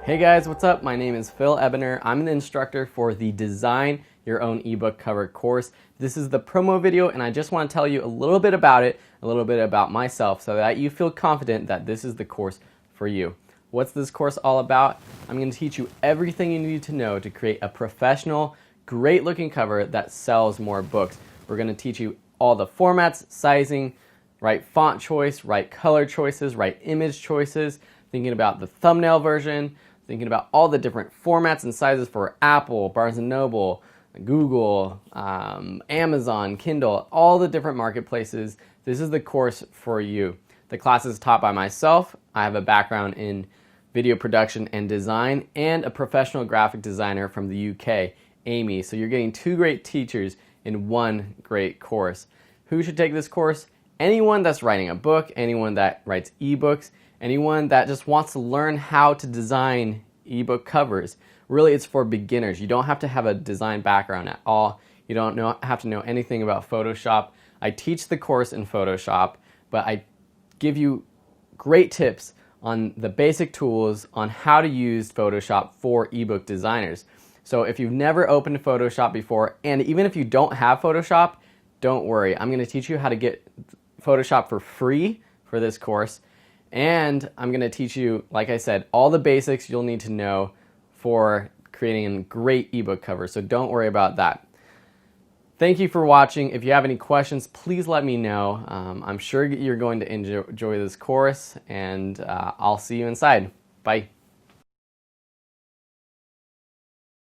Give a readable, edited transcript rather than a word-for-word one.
Hey guys, what's up? My name is Phil Ebener. I'm an instructor for the Design Your Own eBook Cover course. This is the promo video and I just want to tell you a little bit about it, a little bit about myself so that you feel confident that this is the course for you. What's this course all about? I'm going to teach you everything you need to know to create a professional, great looking cover that sells more books. We're going to teach you all the formats, sizing, right font choice, right color choices, right image choices, thinking about the thumbnail version, thinking about all the different formats and sizes for Apple, Barnes & Noble, Google, Amazon, Kindle, all the different marketplaces. This is the course for you. The class is taught by myself. I have a background in video production and design and a professional graphic designer from the UK, Amy. So you're getting two great teachers in one great course. Who should take this course? Anyone that's writing a book, anyone that writes ebooks, anyone that just wants to learn how to design ebook covers. Really, it's for beginners. You don't have to have a design background at all. You don't have to know anything about Photoshop. I teach the course in Photoshop, but I give you great tips on the basic tools on how to use Photoshop for ebook designers. So if you've never opened Photoshop before, and even if you don't have Photoshop, don't worry. I'm going to teach you how to get Photoshop for free for this course. And I'm going to teach you, like I said, all the basics you'll need to know for creating a great ebook cover. So don't worry about that. Thank you for watching. If you have any questions, please let me know. I'm sure you're going to enjoy this course, and I'll see you inside. Bye.